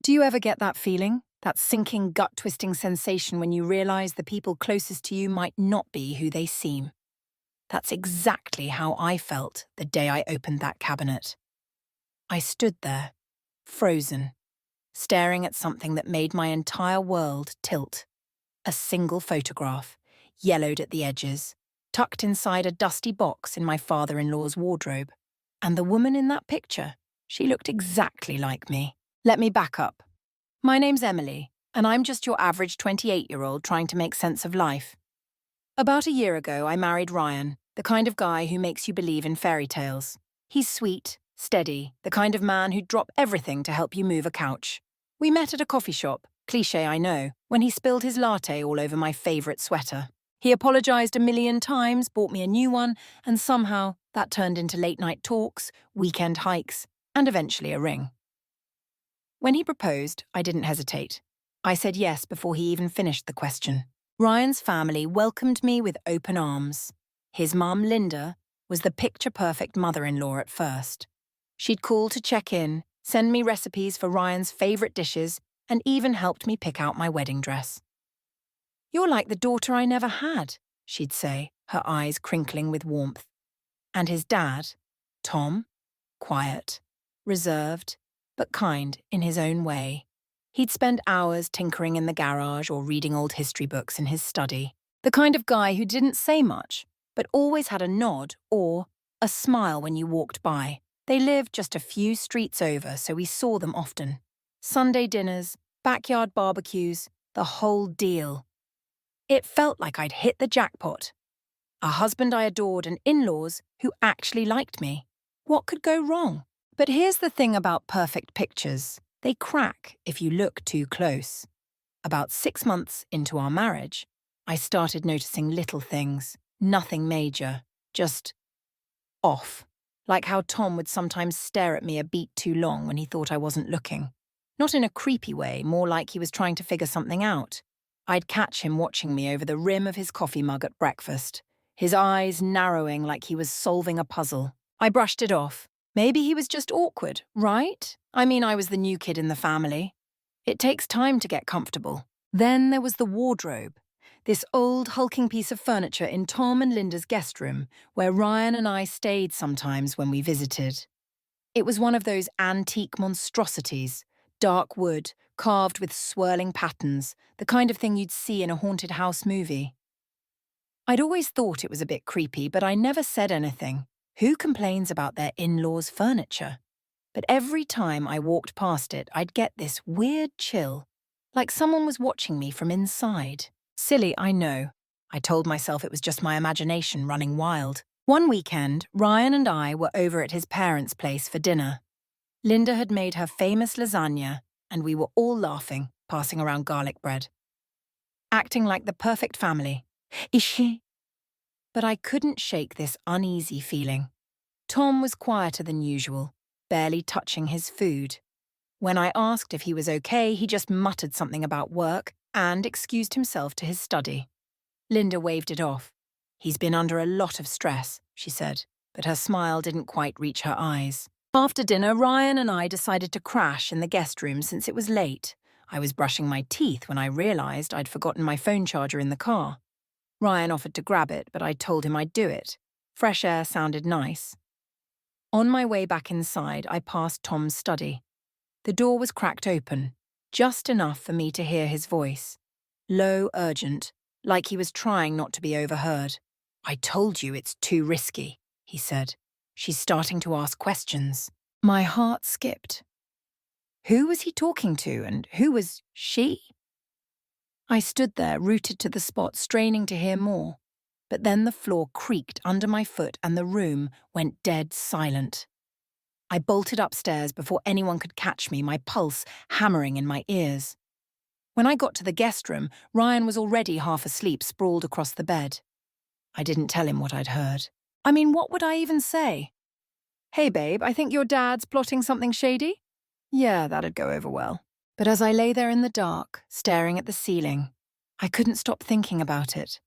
Do you ever get that feeling? That sinking, gut-twisting sensation when you realize the people closest to you might not be who they seem? That's exactly how I felt the day I opened that cabinet. I stood there, frozen, staring at something that made my entire world tilt. A single photograph, yellowed at the edges, tucked inside a dusty box in my father-in-law's wardrobe. And the woman in that picture, she looked exactly like me. Let me back up. My name's Emily, and I'm just your average 28-year-old trying to make sense of life. About a year ago, I married Ryan, the kind of guy who makes you believe in fairy tales. He's sweet, steady, the kind of man who'd drop everything to help you move a couch. We met at a coffee shop, cliché I know, when he spilled his latte all over my favourite sweater. He apologised a million times, bought me a new one, and somehow that turned into late-night talks, weekend hikes, and eventually a ring. When he proposed, I didn't hesitate. I said yes before he even finished the question. Ryan's family welcomed me with open arms. His mum, Linda, was the picture-perfect mother-in-law at first. She'd call to check in, send me recipes for Ryan's favourite dishes, and even helped me pick out my wedding dress. "You're like the daughter I never had," she'd say, her eyes crinkling with warmth. And his dad, Tom, quiet, reserved, but kind in his own way. He'd spend hours tinkering in the garage or reading old history books in his study. The kind of guy who didn't say much, but always had a nod or a smile when you walked by. They lived just a few streets over, so we saw them often. Sunday dinners, backyard barbecues, the whole deal. It felt like I'd hit the jackpot. A husband I adored and in-laws who actually liked me. What could go wrong? But here's the thing about perfect pictures. They crack if you look too close. About 6 months into our marriage, I started noticing little things, nothing major, just off. Like how Tom would sometimes stare at me a beat too long when he thought I wasn't looking. Not in a creepy way, more like he was trying to figure something out. I'd catch him watching me over the rim of his coffee mug at breakfast, his eyes narrowing like he was solving a puzzle. I brushed it off. Maybe he was just awkward, right? I mean, I was the new kid in the family. It takes time to get comfortable. Then there was the wardrobe. This old, hulking piece of furniture in Tom and Linda's guest room, where Ryan and I stayed sometimes when we visited. It was one of those antique monstrosities, dark wood, carved with swirling patterns, the kind of thing you'd see in a haunted house movie. I'd always thought it was a bit creepy, but I never said anything. Who complains about their in-laws' furniture? But every time I walked past it, I'd get this weird chill, like someone was watching me from inside. Silly, I know. I told myself it was just my imagination running wild. One weekend, Ryan and I were over at his parents' place for dinner. Linda had made her famous lasagna, and we were all laughing, passing around garlic bread. Acting like the perfect family. Is she? But I couldn't shake this uneasy feeling. Tom was quieter than usual, barely touching his food. When I asked if he was okay, he just muttered something about work and excused himself to his study. Linda waved it off. "He's been under a lot of stress," she said, but her smile didn't quite reach her eyes. After dinner, Ryan and I decided to crash in the guest room since it was late. I was brushing my teeth when I realised I'd forgotten my phone charger in the car. Ryan offered to grab it, but I told him I'd do it. Fresh air sounded nice. On my way back inside, I passed Tom's study. The door was cracked open, just enough for me to hear his voice. Low, urgent, like he was trying not to be overheard. "I told you it's too risky," he said. "She's starting to ask questions." My heart skipped. Who was he talking to, and who was she? I stood there, rooted to the spot, straining to hear more. But then the floor creaked under my foot and the room went dead silent. I bolted upstairs before anyone could catch me, my pulse hammering in my ears. When I got to the guest room, Ryan was already half asleep, sprawled across the bed. I didn't tell him what I'd heard. I mean, what would I even say? "Hey, babe, I think your dad's plotting something shady?" Yeah, that'd go over well. But as I lay there in the dark, staring at the ceiling, I couldn't stop thinking about it.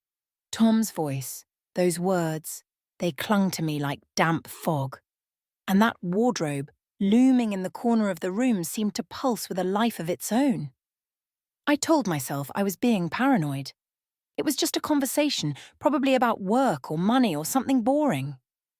Tom's voice, those words, they clung to me like damp fog. And that wardrobe, looming in the corner of the room, seemed to pulse with a life of its own. I told myself I was being paranoid. It was just a conversation, probably about work or money or something boring.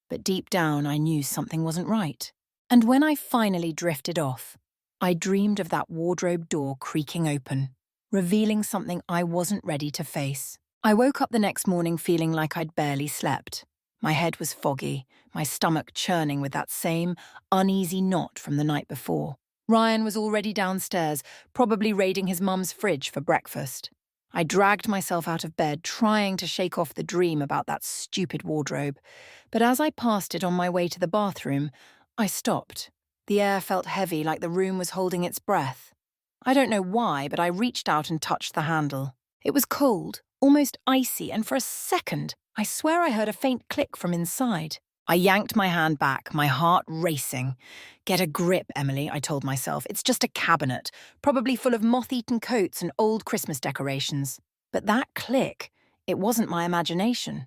But deep down, I knew something wasn't right. And when I finally drifted off, I dreamed of that wardrobe door creaking open, revealing something I wasn't ready to face. I woke up the next morning feeling like I'd barely slept. My head was foggy, my stomach churning with that same uneasy knot from the night before. Ryan was already downstairs, probably raiding his mum's fridge for breakfast. I dragged myself out of bed, trying to shake off the dream about that stupid wardrobe. But as I passed it on my way to the bathroom, I stopped. The air felt heavy, like the room was holding its breath. I don't know why, but I reached out and touched the handle. It was cold, almost icy, and for a second, I swear I heard a faint click from inside. I yanked my hand back, my heart racing. Get a grip, Emily, I told myself. It's just a cabinet, probably full of moth-eaten coats and old Christmas decorations. But that click, it wasn't my imagination.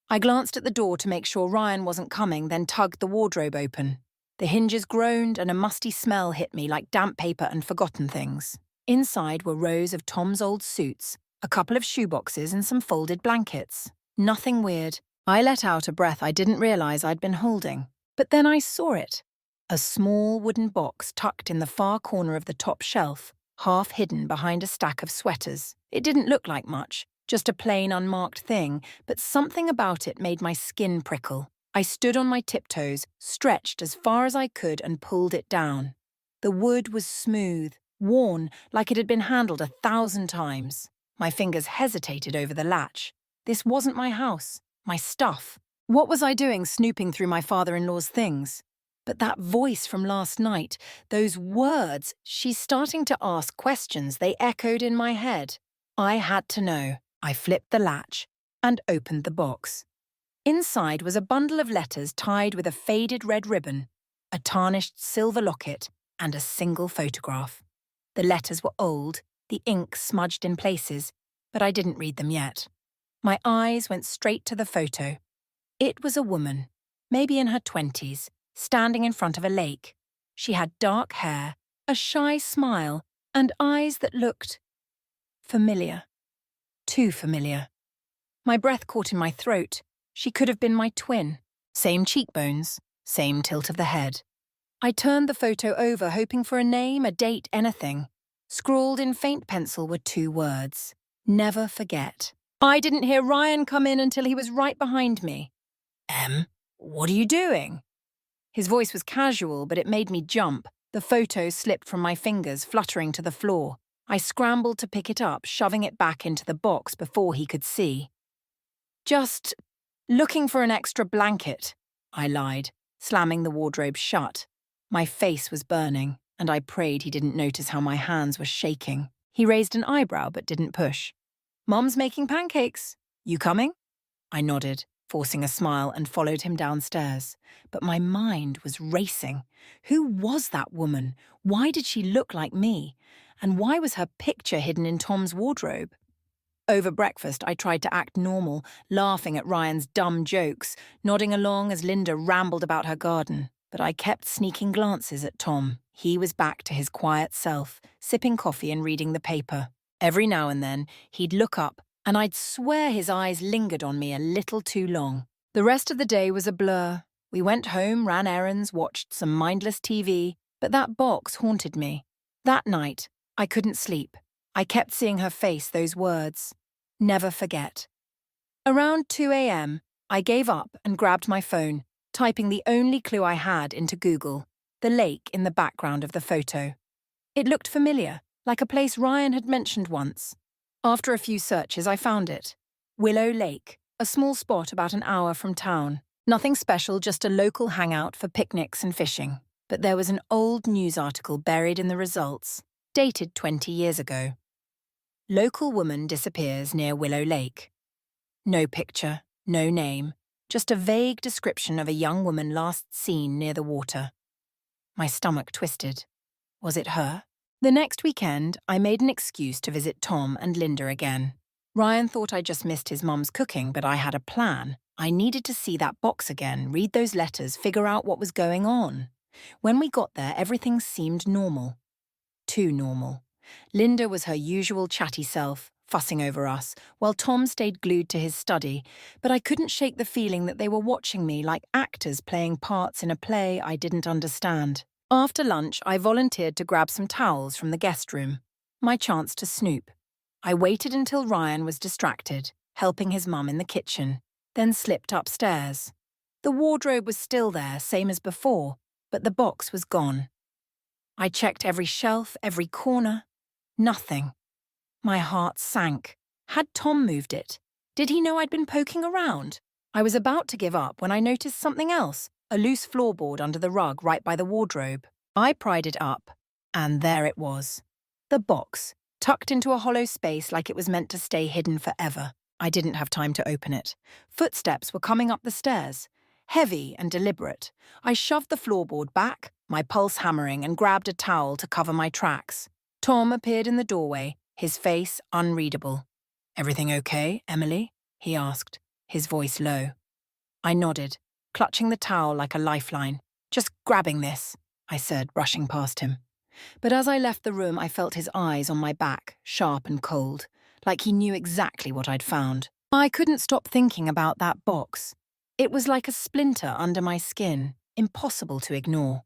I glanced at the door to make sure Ryan wasn't coming, then tugged the wardrobe open. The hinges groaned and a musty smell hit me like damp paper and forgotten things. Inside were rows of Tom's old suits, a couple of shoeboxes and some folded blankets. Nothing weird. I let out a breath I didn't realize I'd been holding. But then I saw it. A small wooden box tucked in the far corner of the top shelf, half hidden behind a stack of sweaters. It didn't look like much, just a plain unmarked thing, but something about it made my skin prickle. I stood on my tiptoes, stretched as far as I could and pulled it down. The wood was smooth, worn like it had been handled 1,000 times. My fingers hesitated over the latch. This wasn't my house. My stuff. What was I doing snooping through my father-in-law's things? But that voice from last night, those words, she's starting to ask questions, they echoed in my head. I had to know. I flipped the latch and opened the box. Inside was a bundle of letters tied with a faded red ribbon, a tarnished silver locket, and a single photograph. The letters were old, the ink smudged in places, but I didn't read them yet. My eyes went straight to the photo. It was a woman, maybe in her 20s, standing in front of a lake. She had dark hair, a shy smile, and eyes that looked familiar. Too familiar. My breath caught in my throat. She could have been my twin. Same cheekbones, same tilt of the head. I turned the photo over, hoping for a name, a date, anything. Scrawled in faint pencil were 2 words. Never forget. I didn't hear Ryan come in until he was right behind me. What are you doing? His voice was casual, but it made me jump. The photo slipped from my fingers, fluttering to the floor. I scrambled to pick it up, shoving it back into the box before he could see. Just looking for an extra blanket, I lied, slamming the wardrobe shut. My face was burning, and I prayed he didn't notice how my hands were shaking. He raised an eyebrow but didn't push. Mum's making pancakes. You coming? I nodded, forcing a smile, and followed him downstairs. But my mind was racing. Who was that woman? Why did she look like me? And why was her picture hidden in Tom's wardrobe? Over breakfast, I tried to act normal, laughing at Ryan's dumb jokes, nodding along as Linda rambled about her garden. But I kept sneaking glances at Tom. He was back to his quiet self, sipping coffee and reading the paper. Every now and then, he'd look up, and I'd swear his eyes lingered on me a little too long. The rest of the day was a blur. We went home, ran errands, watched some mindless TV, but that box haunted me. That night, I couldn't sleep. I kept seeing her face, those words. Never forget. Around 2 a.m., I gave up and grabbed my phone, typing the only clue I had into Google, the lake in the background of the photo. It looked familiar, like a place Ryan had mentioned once. After a few searches, I found it. Willow Lake, a small spot about an hour from town. Nothing special, just a local hangout for picnics and fishing. But there was an old news article buried in the results, dated 20 years ago. Local woman disappears near Willow Lake. No picture, no name, just a vague description of a young woman last seen near the water. My stomach twisted. Was it her? The next weekend, I made an excuse to visit Tom and Linda again. Ryan thought I just missed his mum's cooking, but I had a plan. I needed to see that box again, read those letters, figure out what was going on. When we got there, everything seemed normal. Too normal. Linda was her usual chatty self, fussing over us, while Tom stayed glued to his study, but I couldn't shake the feeling that they were watching me like actors playing parts in a play I didn't understand. After lunch, I volunteered to grab some towels from the guest room. My chance to snoop. I waited until Ryan was distracted, helping his mum in the kitchen, then slipped upstairs. The wardrobe was still there, same as before, but the box was gone. I checked every shelf, every corner. Nothing. My heart sank. Had Tom moved it? Did he know I'd been poking around? I was about to give up when I noticed something else, a loose floorboard under the rug right by the wardrobe. I pried it up, and there it was. The box, tucked into a hollow space like it was meant to stay hidden forever. I didn't have time to open it. Footsteps were coming up the stairs. Heavy and deliberate. I shoved the floorboard back, my pulse hammering, and grabbed a towel to cover my tracks. Tom appeared in the doorway, his face unreadable. "Everything okay, Emily?" he asked, his voice low. I nodded, clutching the towel like a lifeline. "Just grabbing this," I said, rushing past him. But as I left the room, I felt his eyes on my back, sharp and cold, like he knew exactly what I'd found. I couldn't stop thinking about that box. It was like a splinter under my skin, impossible to ignore.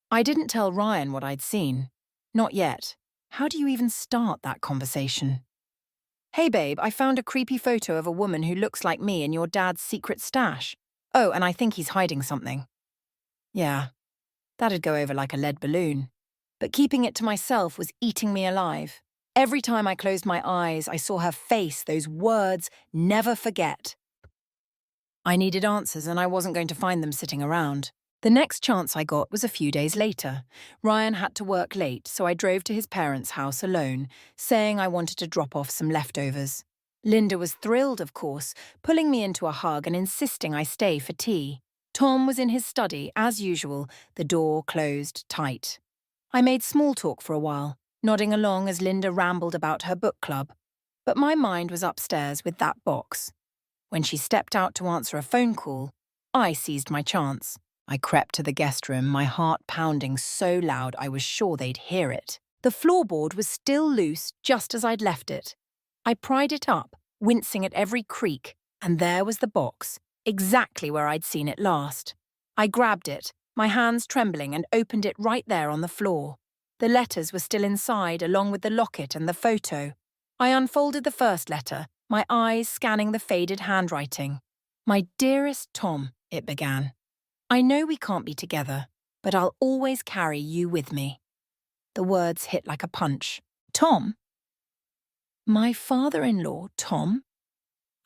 I didn't tell Ryan what I'd seen. Not yet. How do you even start that conversation? "Hey babe, I found a creepy photo of a woman who looks like me in your dad's secret stash. Oh, and I think he's hiding something." Yeah, that'd go over like a lead balloon. But keeping it to myself was eating me alive. Every time I closed my eyes, I saw her face, those words, "never forget." I needed answers, and I wasn't going to find them sitting around. The next chance I got was a few days later. Ryan had to work late, so I drove to his parents' house alone, saying I wanted to drop off some leftovers. Linda was thrilled, of course, pulling me into a hug and insisting I stay for tea. Tom was in his study, as usual, the door closed tight. I made small talk for a while, nodding along as Linda rambled about her book club. But my mind was upstairs with that box. When she stepped out to answer a phone call, I seized my chance. I crept to the guest room, my heart pounding so loud I was sure they'd hear it. The floorboard was still loose, just as I'd left it. I pried it up, wincing at every creak, and there was the box, exactly where I'd seen it last. I grabbed it, my hands trembling, and opened it right there on the floor. The letters were still inside, along with the locket and the photo. I unfolded the first letter, my eyes scanning the faded handwriting. "My dearest Tom," it began. "I know we can't be together, but I'll always carry you with me." The words hit like a punch. "Tom? My father-in-law, Tom?"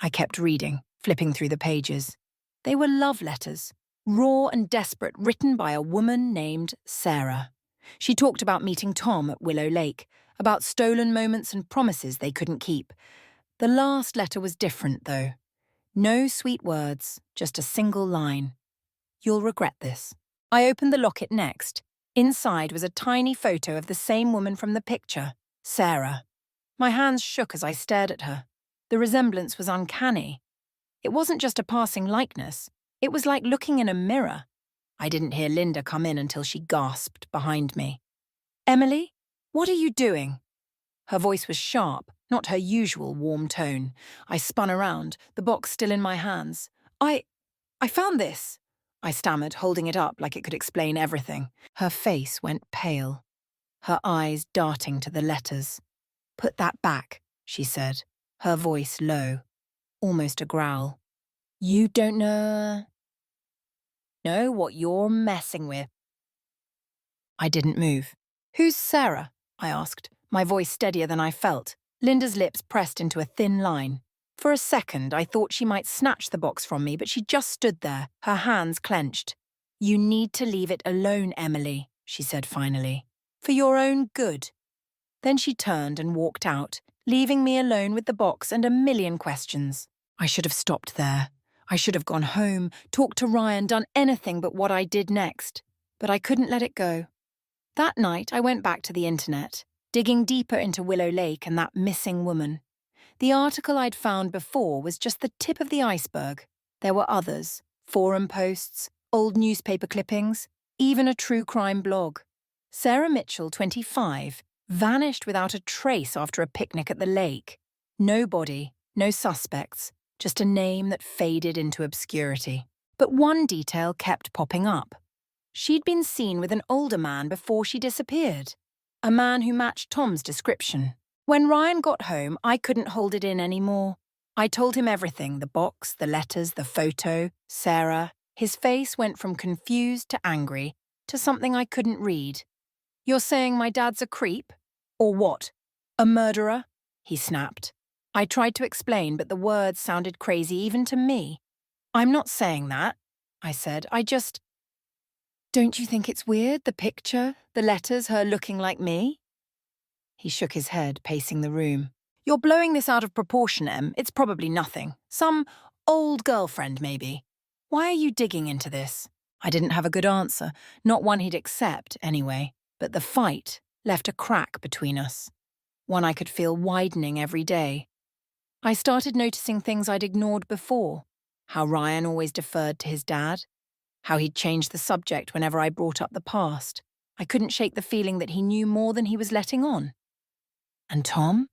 I kept reading, flipping through the pages. They were love letters, raw and desperate, written by a woman named Sarah. She talked about meeting Tom at Willow Lake, about stolen moments and promises they couldn't keep. The last letter was different, though. No sweet words, just a single line. "You'll regret this." I opened the locket next. Inside was a tiny photo of the same woman from the picture, Sarah. My hands shook as I stared at her. The resemblance was uncanny. It wasn't just a passing likeness. It was like looking in a mirror. I didn't hear Linda come in until she gasped behind me. "Emily, what are you doing?" Her voice was sharp, not her usual warm tone. I spun around, the box still in my hands. I found this," I stammered, holding it up like it could explain everything. Her face went pale, her eyes darting to the letters. "Put that back," she said, her voice low, almost a growl. "You don't know what you're messing with." I didn't move. "Who's Sarah?" I asked, my voice steadier than I felt. Linda's lips pressed into a thin line. For a second, I thought she might snatch the box from me, but she just stood there, her hands clenched. "You need to leave it alone, Emily," she said finally. "For your own good." Then she turned and walked out, leaving me alone with the box and a million questions. I should have stopped there. I should have gone home, talked to Ryan, done anything but what I did next. But I couldn't let it go. That night, I went back to the internet, digging deeper into Willow Lake and that missing woman. The article I'd found before was just the tip of the iceberg. There were others, forum posts, old newspaper clippings. even a true crime blog. Sarah Mitchell, 25, vanished without a trace after a picnic at the lake. No body, no suspects, just a name that faded into obscurity. But one detail kept popping up. She'd been seen with an older man before she disappeared. A man who matched Tom's description. When Ryan got home, I couldn't hold it in anymore. I told him everything, the box, the letters, the photo, Sarah. His face went from confused to angry to something I couldn't read. "You're saying my dad's a creep? Or what? A murderer?" he snapped. I tried to explain, but the words sounded crazy even to me. "I'm not saying that," I said. Don't you think it's weird, the picture, the letters, her looking like me?" He shook his head, pacing the room. "You're blowing this out of proportion, Em. It's probably nothing. Some old girlfriend, maybe. Why are you digging into this?" I didn't have a good answer, not one he'd accept, anyway. But the fight left a crack between us, one I could feel widening every day. I started noticing things I'd ignored before. How Ryan always deferred to his dad. How he'd changed the subject whenever I brought up the past. I couldn't shake the feeling that he knew more than he was letting on. And Tom?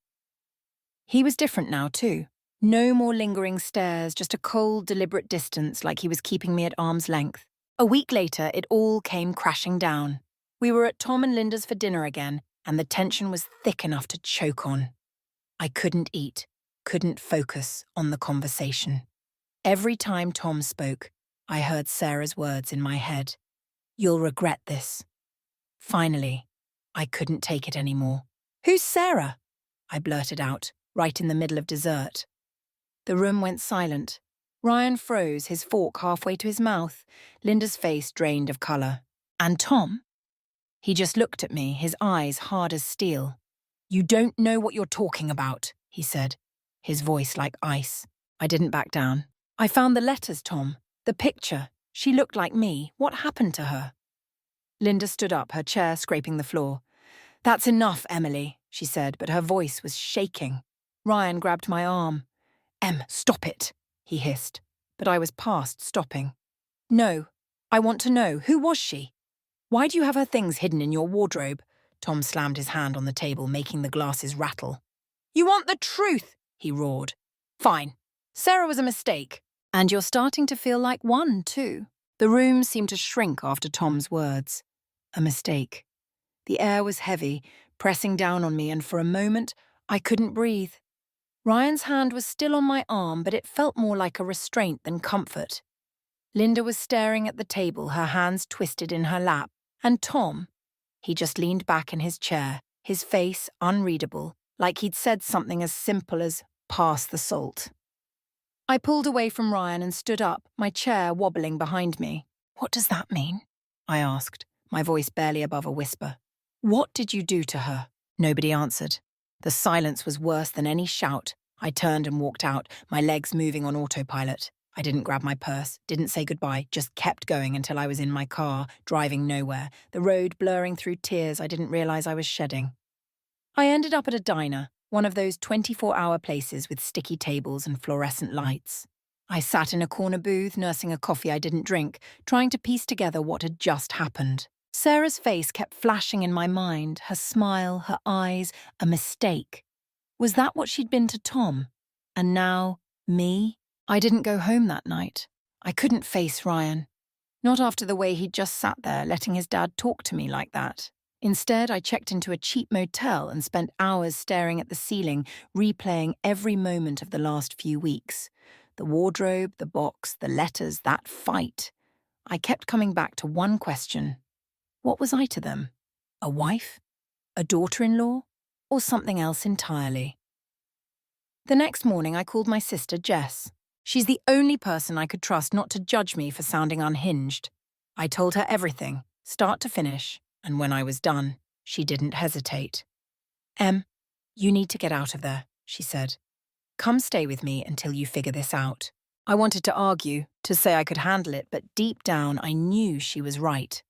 He was different now, too. No more lingering stares, just a cold, deliberate distance like he was keeping me at arm's length. A week later, it all came crashing down. We were at Tom and Linda's for dinner again, and the tension was thick enough to choke on. I couldn't eat, couldn't focus on the conversation. Every time Tom spoke, I heard Sarah's words in my head. "You'll regret this." Finally, I couldn't take it anymore. "Who's Sarah?" I blurted out, right in the middle of dessert. The room went silent. Ryan froze, his fork halfway to his mouth. Linda's face drained of colour. And Tom? He just looked at me, his eyes hard as steel. "You don't know what you're talking about," he said, his voice like ice. I didn't back down. "I found the letters, Tom. The picture. She looked like me. What happened to her?" Linda stood up, her chair scraping the floor. "That's enough, Emily," she said, but her voice was shaking. Ryan grabbed my arm. "Em, stop it," he hissed, but I was past stopping. "No, I want to know. Who was she? Why do you have her things hidden in your wardrobe?" Tom slammed his hand on the table, making the glasses rattle. "You want the truth," he roared. "Fine. Sarah was a mistake. And you're starting to feel like one, too." The room seemed to shrink after Tom's words. A mistake. The air was heavy, pressing down on me, and for a moment, I couldn't breathe. Ryan's hand was still on my arm, but it felt more like a restraint than comfort. Linda was staring at the table, her hands twisted in her lap. And Tom? He just leaned back in his chair, his face unreadable, like he'd said something as simple as, "Pass the salt." I pulled away from Ryan and stood up, my chair wobbling behind me. "What does that mean?" I asked, my voice barely above a whisper. "What did you do to her?" Nobody answered. The silence was worse than any shout. I turned and walked out, my legs moving on autopilot. I didn't grab my purse, didn't say goodbye, just kept going until I was in my car, driving nowhere, the road blurring through tears I didn't realize I was shedding. I ended up at a diner, one of those 24-hour places with sticky tables and fluorescent lights. I sat in a corner booth, nursing a coffee I didn't drink, trying to piece together what had just happened. Sarah's face kept flashing in my mind, her smile, her eyes, a mistake. Was that what she'd been to Tom? And now, me? I didn't go home that night. I couldn't face Ryan. Not after the way he'd just sat there, letting his dad talk to me like that. Instead, I checked into a cheap motel and spent hours staring at the ceiling, replaying every moment of the last few weeks. The wardrobe, the box, the letters, that fight. I kept coming back to one question. What was I to them? A wife? A daughter-in-law? Or something else entirely? The next morning, I called my sister, Jess. She's the only person I could trust not to judge me for sounding unhinged. I told her everything, start to finish, and when I was done, she didn't hesitate. "Em, you need to get out of there," she said. "Come stay with me until you figure this out." I wanted to argue, to say I could handle it, but deep down I knew she was right.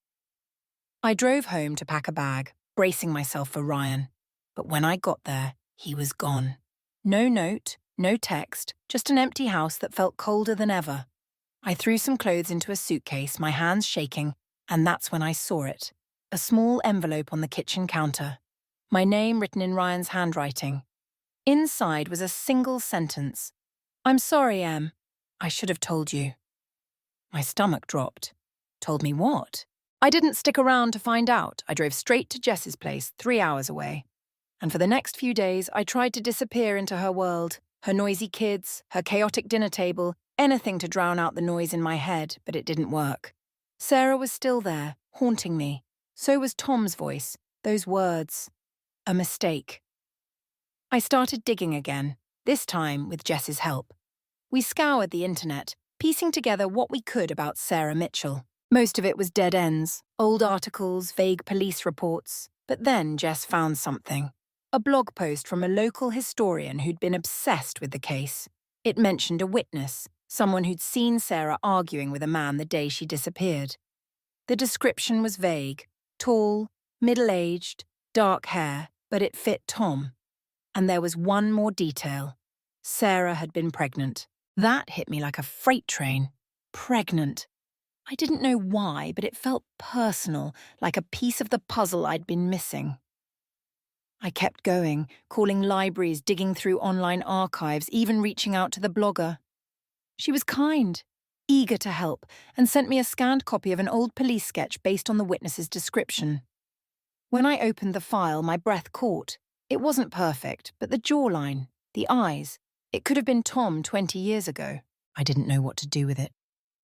I drove home to pack a bag, bracing myself for Ryan. But when I got there, he was gone. No note, no text, just an empty house that felt colder than ever. I threw some clothes into a suitcase, my hands shaking, And that's when I saw it. A small envelope on the kitchen counter. My name written in Ryan's handwriting. Inside was a single sentence. "I'm sorry, Em. I should have told you." My stomach dropped. Told me what? I didn't stick around to find out. I drove straight to Jess's place, 3 hours away. And for the next few days, I tried to disappear into her world. Her noisy kids, her chaotic dinner table, anything to drown out the noise in my head, but it didn't work. Sarah was still there, haunting me. So was Tom's voice, those words. A mistake. I started digging again, this time with Jess's help. We scoured the internet, piecing together what we could about Sarah Mitchell. Most of it was dead ends, old articles, vague police reports. But then Jess found something. A blog post from a local historian who'd been obsessed with the case. It mentioned a witness, someone who'd seen Sarah arguing with a man the day she disappeared. The description was vague, tall, middle-aged, dark hair, but it fit Tom. And there was one more detail. Sarah had been pregnant. That hit me like a freight train. Pregnant. I didn't know why, but it felt personal, like a piece of the puzzle I'd been missing. I kept going, calling libraries, digging through online archives, even reaching out to the blogger. She was kind, eager to help, and sent me a scanned copy of an old police sketch based on the witness's description. When I opened the file, my breath caught. It wasn't perfect, but the jawline, the eyes, it could have been Tom 20 years ago. I didn't know what to do with it.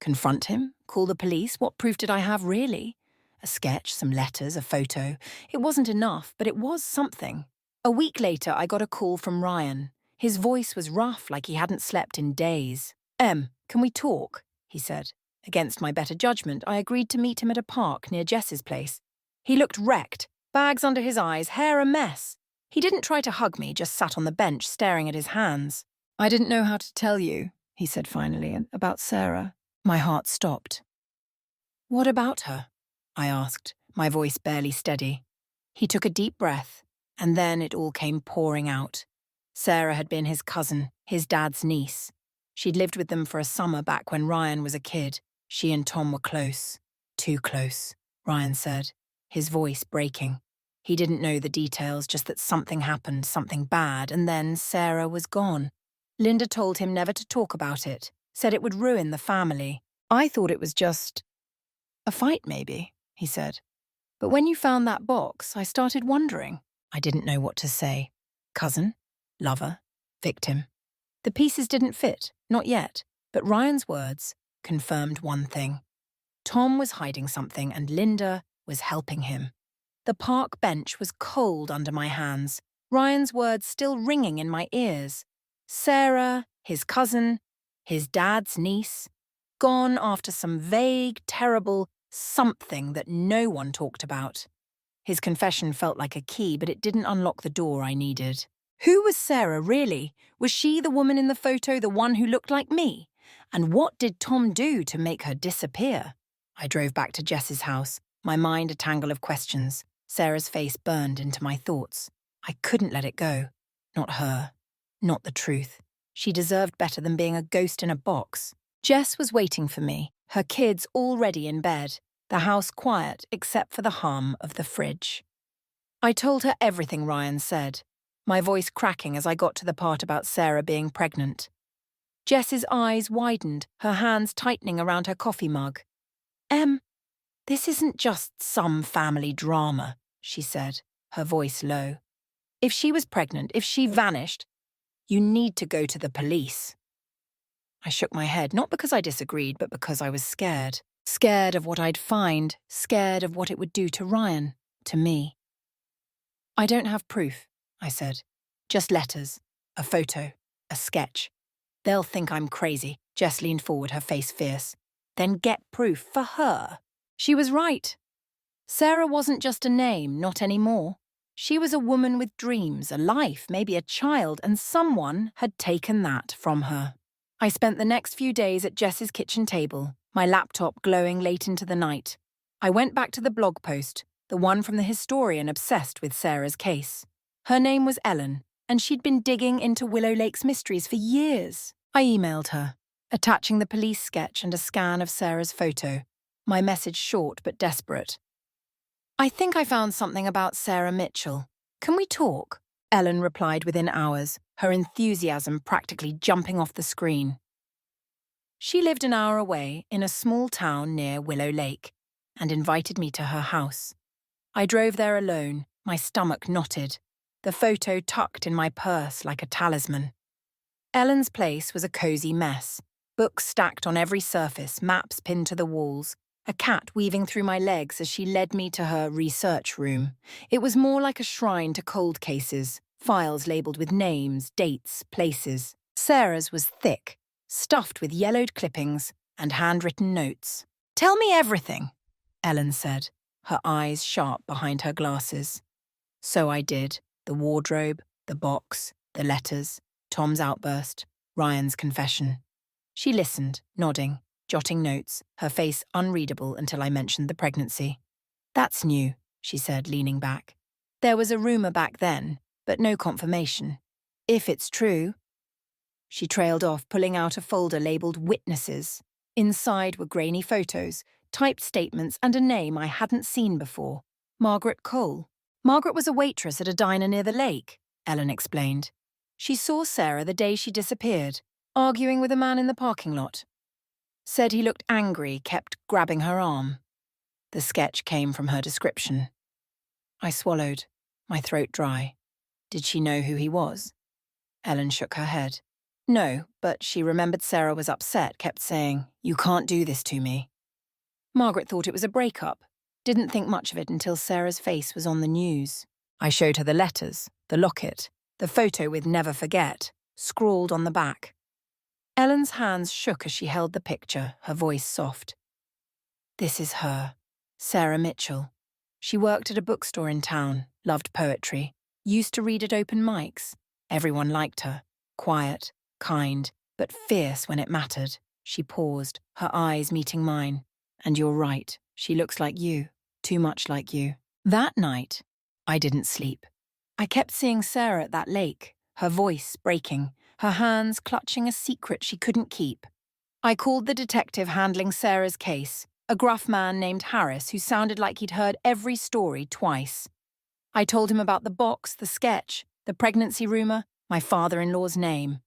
Confront him? Call the police? What proof did I have, really? A sketch, some letters, a photo. It wasn't enough, but it was something. A week later, I got a call from Ryan. His voice was rough, like he hadn't slept in days. "Em, can we talk?" he said. Against my better judgment, I agreed to meet him at a park near Jess's place. He looked wrecked, bags under his eyes, hair a mess. He didn't try to hug me, just sat on the bench staring at his hands. "I didn't know how to tell you," he said finally, "about Sarah." My heart stopped. "What about her?" I asked, my voice barely steady. He took a deep breath, and then it all came pouring out. Sarah had been his cousin, his dad's niece. She'd lived with them for a summer back when Ryan was a kid. She and Tom were close. Too close, Ryan said, his voice breaking. He didn't know the details, just that something happened, something bad, and then Sarah was gone. Linda told him never to talk about it, said it would ruin the family. I thought it was just a fight, maybe, he said. But when you found that box, I started wondering. I didn't know what to say. Cousin? Lover? Victim? The pieces didn't fit, not yet, but Ryan's words confirmed one thing. Tom was hiding something and Linda was helping him. The park bench was cold under my hands, Ryan's words still ringing in my ears. Sarah, his cousin, his dad's niece, gone after some vague, terrible something that no one talked about. His confession felt like a key, but it didn't unlock the door I needed. Who was Sarah, really? Was she the woman in the photo, the one who looked like me? And what did Tom do to make her disappear? I drove back to Jess's house, my mind a tangle of questions. Sarah's face burned into my thoughts. I couldn't let it go. Not her. Not the truth. She deserved better than being a ghost in a box. Jess was waiting for me, her kids already in bed, the house quiet except for the hum of the fridge. I told her everything Ryan said, my voice cracking as I got to the part about Sarah being pregnant. Jess's eyes widened, her hands tightening around her coffee mug. This isn't just some family drama, she said, her voice low. If she was pregnant, if she vanished, you need to go to the police. I shook my head, not because I disagreed, but because I was scared. Scared of what I'd find, scared of what it would do to Ryan, to me. I don't have proof, I said. Just letters, a photo, a sketch. They'll think I'm crazy. Jess leaned forward, her face fierce. Then get proof for her. She was right. Sarah wasn't just a name, not anymore. She was a woman with dreams, a life, maybe a child, and someone had taken that from her. I spent the next few days at Jess's kitchen table, my laptop glowing late into the night. I went back to the blog post, the one from the historian obsessed with Sarah's case. Her name was Ellen, and she'd been digging into Willow Lake's mysteries for years. I emailed her, attaching the police sketch and a scan of Sarah's photo. my message short but desperate. I think I found something about Sarah Mitchell. Can we talk? Ellen replied within hours, her enthusiasm practically jumping off the screen. She lived an hour away in a small town near Willow Lake and invited me to her house. I drove there alone, my stomach knotted, the photo tucked in my purse like a talisman. Ellen's place was a cozy mess, books stacked on every surface, maps pinned to the walls, a cat weaving through my legs as she led me to her research room. It was more like a shrine to cold cases, files labelled with names, dates, places. Sarah's was thick, stuffed with yellowed clippings and handwritten notes. "Tell me everything," Ellen said, her eyes sharp behind her glasses. So I did. The wardrobe, the box, the letters, Tom's outburst, Ryan's confession. She listened, nodding, jotting notes, her face unreadable until I mentioned the pregnancy. "That's new," she said, leaning back. "There was a rumour back then, but no confirmation. If it's true—" She trailed off, pulling out a folder labelled Witnesses. Inside were grainy photos, typed statements, and a name I hadn't seen before. Margaret Cole. Margaret was a waitress at a diner near the lake, Ellen explained. She saw Sarah the day she disappeared, arguing with a man in the parking lot. Said he looked angry, kept grabbing her arm. The sketch came from her description. I swallowed, my throat dry. Did she know who he was? Ellen shook her head. No, but she remembered Sarah was upset, kept saying, "You can't do this to me." Margaret thought it was a breakup. Didn't think much of it until Sarah's face was on the news. I showed her the letters, the locket, the photo with "Never Forget," scrawled on the back. Ellen's hands shook as she held the picture, her voice soft. "This is her, Sarah Mitchell. She worked at a bookstore in town, loved poetry, used to read at open mics. Everyone liked her, quiet, kind, but fierce when it mattered." She paused, her eyes meeting mine. "And you're right, she looks like you, too much like you." That night, I didn't sleep. I kept seeing Sarah at that lake, her voice breaking, her hands clutching a secret she couldn't keep. I called the detective handling Sarah's case, a gruff man named Harris who sounded like he'd heard every story twice. I told him about the box, the sketch, the pregnancy rumour, my father-in-law's name.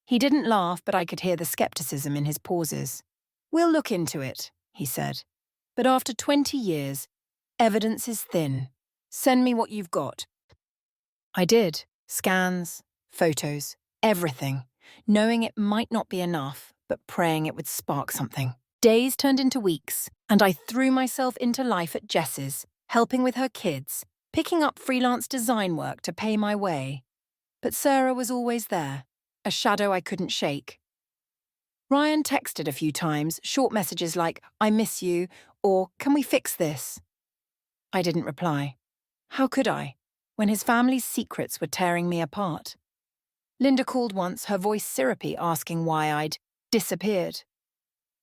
He didn't laugh, but I could hear the skepticism in his pauses. "We'll look into it," he said. "But after 20 years, evidence is thin. Send me what you've got." I did. Scans, photos, everything, knowing it might not be enough, but praying it would spark something. Days turned into weeks, and I threw myself into life at Jess's, helping with her kids, picking up freelance design work to pay my way. But Sarah was always there, a shadow I couldn't shake. Ryan texted a few times, short messages like, "I miss you," or "Can we fix this?" I didn't reply. How could I, when his family's secrets were tearing me apart? Linda called once, her voice syrupy, asking why I'd disappeared.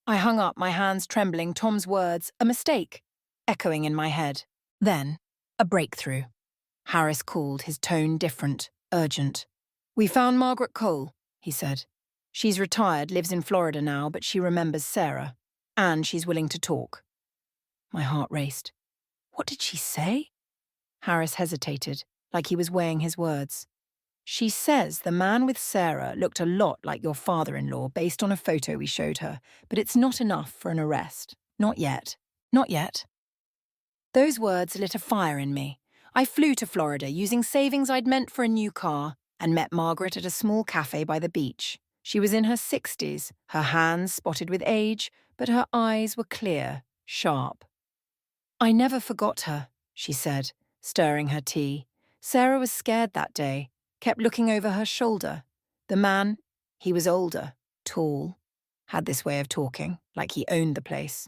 I hung up, my hands trembling, Tom's words, "A mistake," echoing in my head. Then, a breakthrough. Harris called, his tone different, urgent. "We found Margaret Cole," he said. "She's retired, lives in Florida now, but she remembers Sarah. And she's willing to talk." My heart raced. What did she say? Harris hesitated, like he was weighing his words. "She says the man with Sarah looked a lot like your father-in-law based on a photo we showed her, but it's not enough for an arrest. Not yet. Not yet." Those words lit a fire in me. I flew to Florida using savings I'd meant for a new car and met Margaret at a small cafe by the beach. She was in her 60s, her hands spotted with age, but her eyes were clear, sharp. "I never forgot her," she said, stirring her tea. "Sarah was scared that day, kept looking over her shoulder. The man, he was older, tall, had this way of talking, like he owned the place.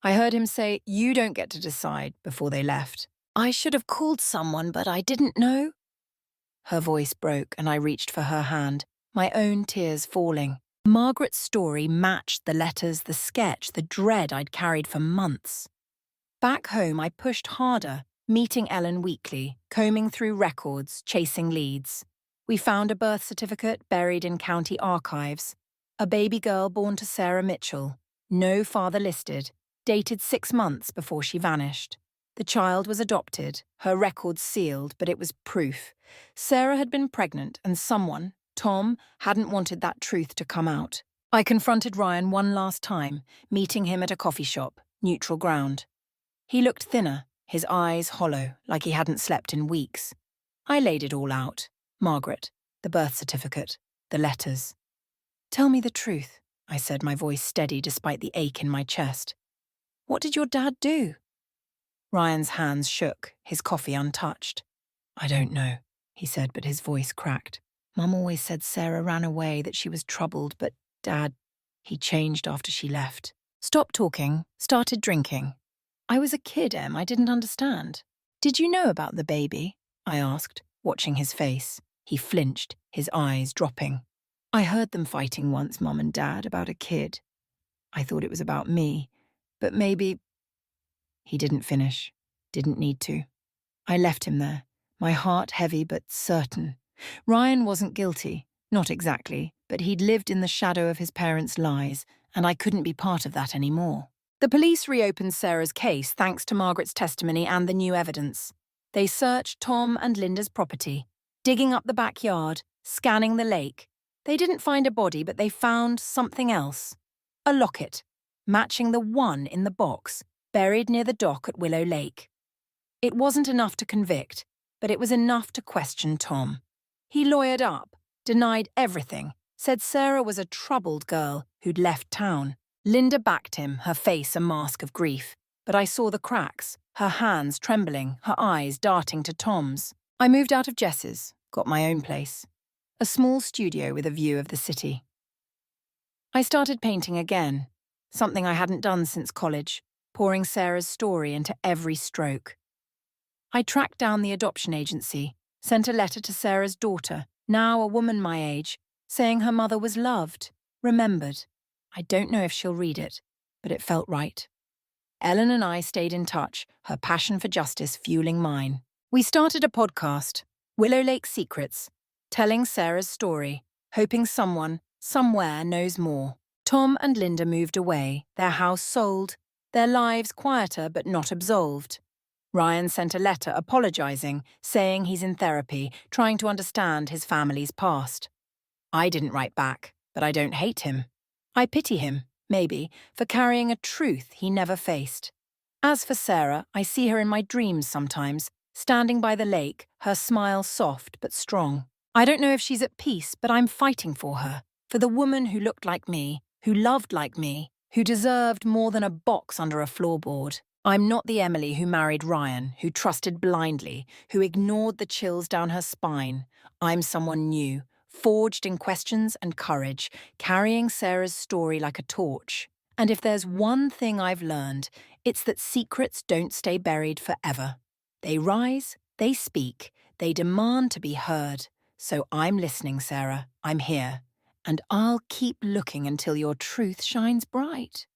I heard him say, 'You don't get to decide,' before they left. I should have called someone, but I didn't know." Her voice broke and I reached for her hand, my own tears falling. Margaret's story matched the letters, the sketch, the dread I'd carried for months. Back home, I pushed harder, meeting Ellen weekly, combing through records, chasing leads. We found a birth certificate buried in county archives, a baby girl born to Sarah Mitchell, no father listed, dated 6 months before she vanished. The child was adopted, her records sealed, but it was proof. Sarah had been pregnant and someone, Tom, hadn't wanted that truth to come out. I confronted Ryan one last time, meeting him at a coffee shop, neutral ground. He looked thinner, his eyes hollow, like he hadn't slept in weeks. I laid it all out. Margaret, the birth certificate, the letters. "Tell me the truth," I said, my voice steady despite the ache in my chest. "What did your dad do?" Ryan's hands shook, his coffee untouched. "I don't know," he said, but his voice cracked. "Mum always said Sarah ran away, that she was troubled, but Dad, he changed after she left. Stopped talking, started drinking. I was a kid, Em, I didn't understand. Did you know about the baby?" I asked, watching his face. He flinched, his eyes dropping. "I heard them fighting once, Mum and Dad, about a kid. I thought it was about me, but maybe—" He didn't finish, didn't need to. I left him there, my heart heavy but certain. Ryan wasn't guilty, not exactly, but he'd lived in the shadow of his parents' lies, and I couldn't be part of that anymore. The police reopened Sarah's case thanks to Margaret's testimony and the new evidence. They searched Tom and Linda's property, digging up the backyard, scanning the lake. They didn't find a body, but they found something else. A locket, matching the one in the box, buried near the dock at Willow Lake. It wasn't enough to convict, but it was enough to question Tom. He lawyered up, denied everything, said Sarah was a troubled girl who'd left town. Linda backed him, her face a mask of grief. But I saw the cracks, her hands trembling, her eyes darting to Tom's. I moved out of Jess's, got my own place. A small studio with a view of the city. I started painting again, something I hadn't done since college, pouring Sarah's story into every stroke. I tracked down the adoption agency, sent a letter to Sarah's daughter, now a woman my age, saying her mother was loved, remembered. I don't know if she'll read it, but it felt right. Ellen and I stayed in touch, her passion for justice fueling mine. We started a podcast, Willow Lake Secrets, telling Sarah's story, hoping someone, somewhere knows more. Tom and Linda moved away, their house sold, their lives quieter but not absolved. Ryan sent a letter apologizing, saying he's in therapy, trying to understand his family's past. I didn't write back, but I don't hate him. I pity him, maybe, for carrying a truth he never faced. As for Sarah, I see her in my dreams sometimes, standing by the lake, her smile soft but strong. I don't know if she's at peace, but I'm fighting for her, for the woman who looked like me, who loved like me, who deserved more than a box under a floorboard. I'm not the Emily who married Ryan, who trusted blindly, who ignored the chills down her spine. I'm someone new, forged in questions and courage, carrying Sarah's story like a torch. And if there's one thing I've learned, it's that secrets don't stay buried forever. They rise, they speak, they demand to be heard. So I'm listening, Sarah. I'm here. And I'll keep looking until your truth shines bright.